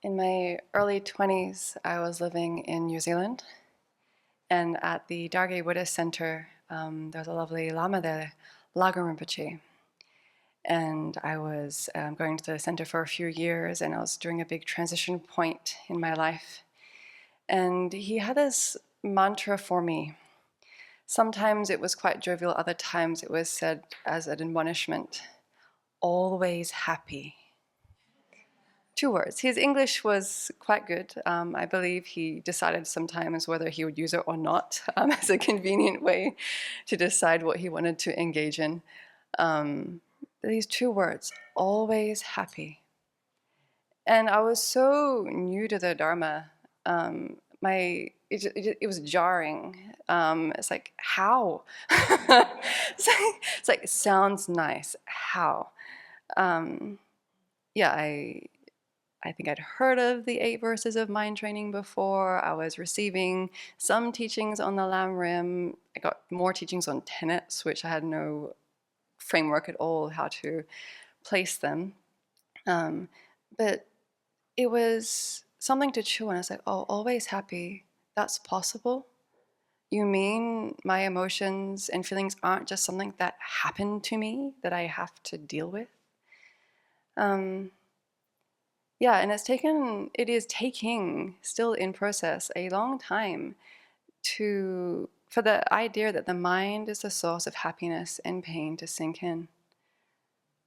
In my early 20s, I was living in New Zealand, and at the Dargay Buddhist Center, there was a lovely Lama there, Lago Rinpoche. And I was going to the center for a few years, and I was during a big transition point in my life. And he had this mantra for me. Sometimes it was quite jovial, other times it was said as an admonishment, always happy. 2 words. His English was quite good. I believe he decided sometimes whether he would use it or not as a convenient way to decide what he wanted to engage in. These 2 words, always happy. And I was so new to the Dharma. It was jarring. It's like, how? It's like, it sounds nice. How? Yeah, I think I'd heard of the 8 verses of mind training before. I was receiving some teachings on the Lam Rim. I got more teachings on tenets, which I had no framework at all how to place them. But it was something to chew on. I was like, oh, always happy. That's possible? You mean my emotions and feelings aren't just something that happened to me that I have to deal with? Yeah, and it is taking, still in process, a long time for the idea that the mind is the source of happiness and pain to sink in.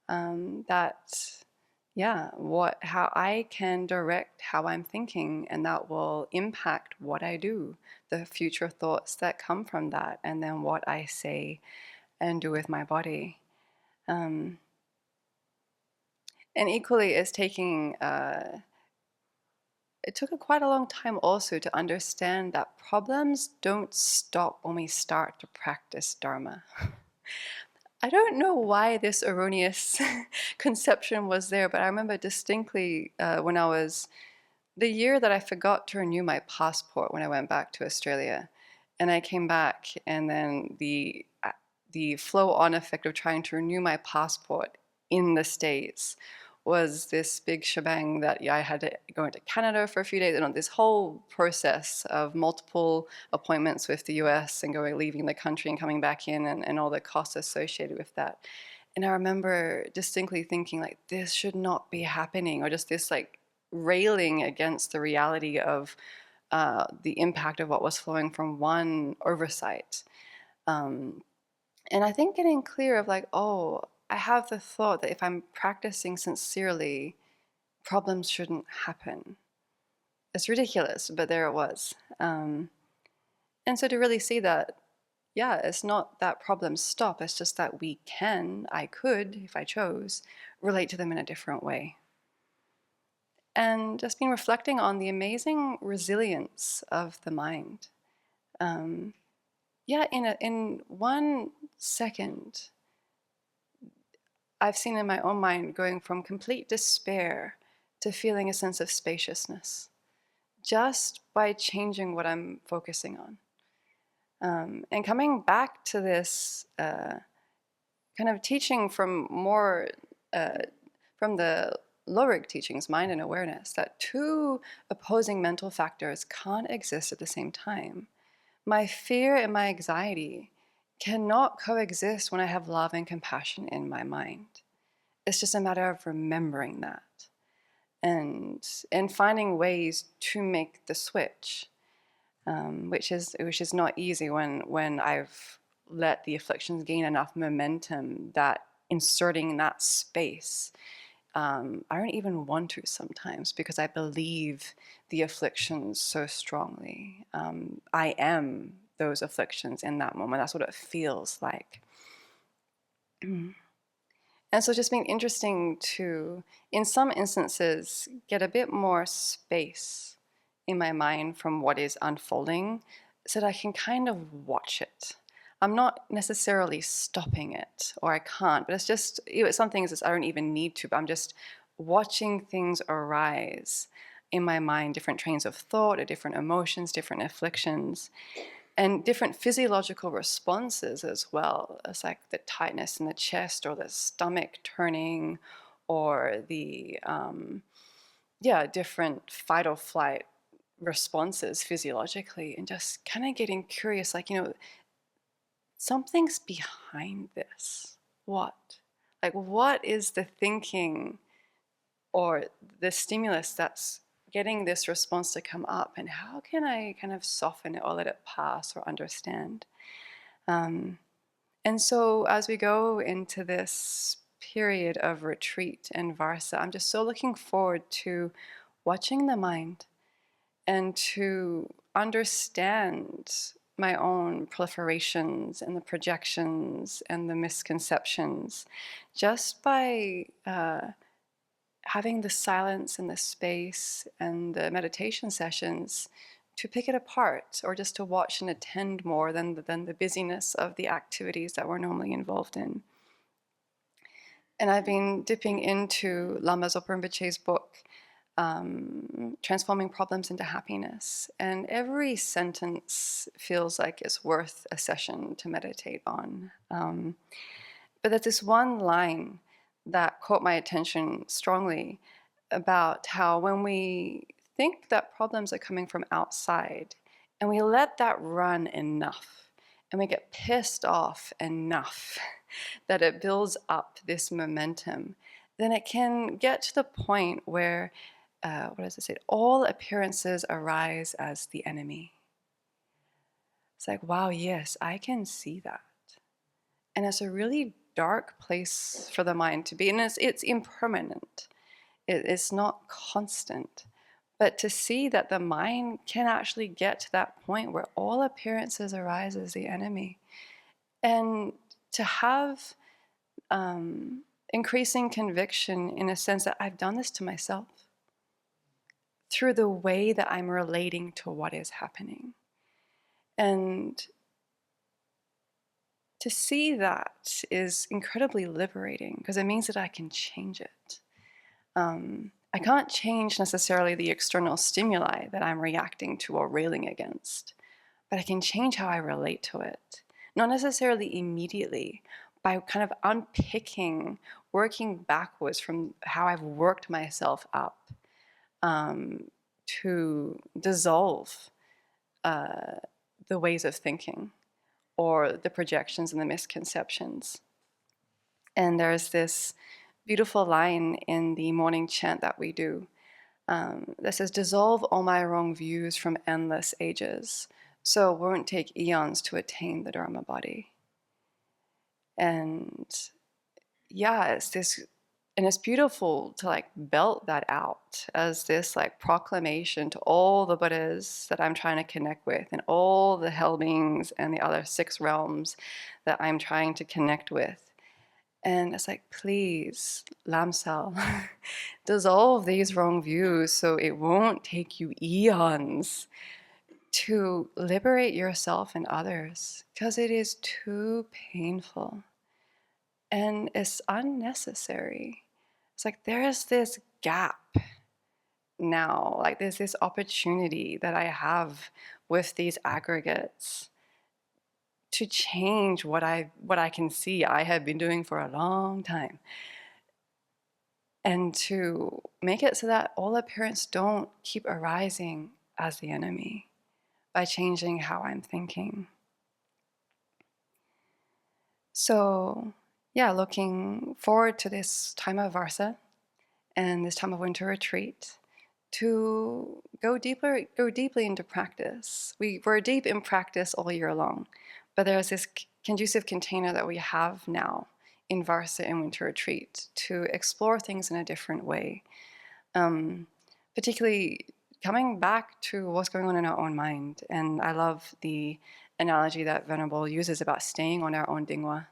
How I can direct how I'm thinking, and that will impact what I do, the future thoughts that come from that, and then what I say and do with my body. And equally, it's taking it took quite a long time also to understand that problems don't stop when we start to practice Dharma. I don't know why this erroneous conception was there, but I remember distinctly the year that I forgot to renew my passport when I went back to Australia. And I came back, and then the flow-on effect of trying to renew my passport in the States was this big shebang that I had to go into Canada for a few days, and this whole process of multiple appointments with the US and leaving the country and coming back in, and all the costs associated with that. And I remember distinctly thinking, like, this should not be happening, or just this like railing against the reality of the impact of what was flowing from one oversight. And I think getting clear of like, oh, I have the thought that if I'm practicing sincerely, problems shouldn't happen. It's ridiculous, but there it was. And so to really see that, yeah, it's not that problems stop, it's just that I could, if I chose, relate to them in a different way. And just been reflecting on the amazing resilience of the mind. In 1 second, I've seen in my own mind going from complete despair to feeling a sense of spaciousness, just by changing what I'm focusing on. And coming back to this kind of teaching from the Lorig teachings, mind and awareness, that 2 opposing mental factors can't exist at the same time. My fear and my anxiety cannot coexist when I have love and compassion in my mind. It's just a matter of remembering that and finding ways to make the switch, which is not easy when I've let the afflictions gain enough momentum that inserting that space, I don't even want to sometimes, because I believe the afflictions so strongly. I am those afflictions in that moment. That's what it feels like. And so just being interesting to, in some instances, get a bit more space in my mind from what is unfolding so that I can kind of watch it. I'm not necessarily stopping it, or I can't, but it's just, some things I don't even need to, but I'm just watching things arise in my mind, different trains of thought, or different emotions, different afflictions, and different physiological responses as well. It's like the tightness in the chest, or the stomach turning, or the different fight or flight responses physiologically, and just kind of getting curious, like, something's behind this. What? Like, what is the thinking or the stimulus that's getting this response to come up, and how can I kind of soften it or let it pass or understand? And so as we go into this period of retreat and Varsa, I'm just so looking forward to watching the mind and to understand my own proliferations and the projections and the misconceptions just by having the silence and the space and the meditation sessions to pick it apart, or just to watch and attend more than the busyness of the activities that we're normally involved in. And I've been dipping into Lama Zopa Rinpoche's book, Transforming Problems into Happiness. And every sentence feels like it's worth a session to meditate on. But there's this one line that caught my attention strongly about how when we think that problems are coming from outside and we let that run enough and we get pissed off enough that it builds up this momentum, then it can get to the point where, what does it say? All appearances arise as the enemy. It's like, wow, yes, I can see that. And it's a really dark place for the mind to be. And it's impermanent. It's not constant. But to see that the mind can actually get to that point where all appearances arise as the enemy. And to have increasing conviction in a sense that I've done this to myself through the way that I'm relating to what is happening. And to see that is incredibly liberating, because it means that I can change it. I can't change necessarily the external stimuli that I'm reacting to or railing against, but I can change how I relate to it. Not necessarily immediately, by kind of unpicking, working backwards from how I've worked myself up to dissolve the ways of thinking or the projections and the misconceptions. And there's this beautiful line in the morning chant that we do that says, dissolve all my wrong views from endless ages, so it won't take eons to attain the Dharma body. And yeah, it's this, and it's beautiful to like belt that out as this like proclamation to all the Buddhas that I'm trying to connect with, and all the hell beings and the other 6 realms that I'm trying to connect with. And it's like, please, Lamsal, dissolve these wrong views so it won't take you eons to liberate yourself and others, because it is too painful and it's unnecessary. It's like there is this gap now, like there's this opportunity that I have with these aggregates to change what I can see I have been doing for a long time, and to make it so that all appearance don't keep arising as the enemy by changing how I'm thinking. So yeah, looking forward to this time of Varsa and this time of winter retreat to go deeply into practice. We're deep in practice all year long, but there's this conducive container that we have now in Varsa and winter retreat to explore things in a different way. Particularly coming back to what's going on in our own mind. And I love the analogy that Venerable uses about staying on our own dingwa.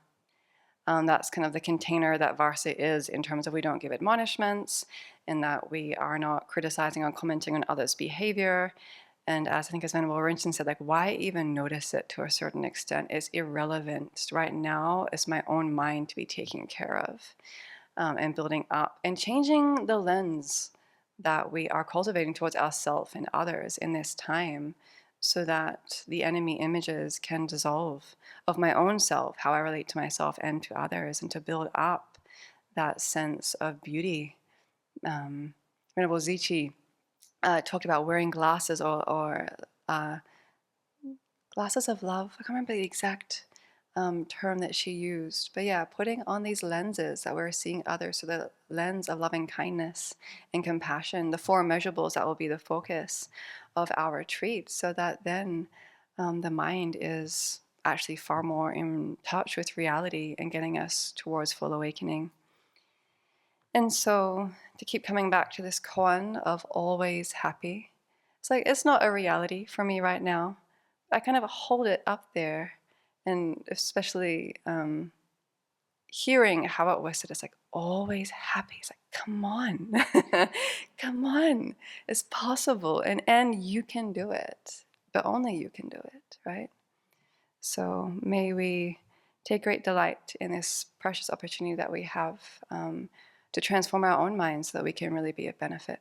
That's kind of the container that Varsa is, in terms of we don't give admonishments, and that we are not criticizing or commenting on others' behavior. And as I think as Venerable Rinchen said, like, why even notice it to a certain extent? It's irrelevant. Right now, it's my own mind to be taken care of, and building up and changing the lens that we are cultivating towards ourselves and others in this time, so that the enemy images can dissolve of my own self, how I relate to myself and to others, and to build up that sense of beauty Venerable Zichi talked about wearing glasses or glasses of love. I can't remember the exact term that she used, but yeah, putting on these lenses that we're seeing others, so the lens of loving kindness and compassion, the four measurables that will be the focus of our retreat, so that then the mind is actually far more in touch with reality and getting us towards full awakening. And so to keep coming back to this koan of always happy, it's like it's not a reality for me right now. I kind of hold it up there, and especially hearing how it was said, it's like always happy. It's like, come on, come on, it's possible, and you can do it, but only you can do it, right? So may we take great delight in this precious opportunity that we have to transform our own minds so that we can really be of benefit.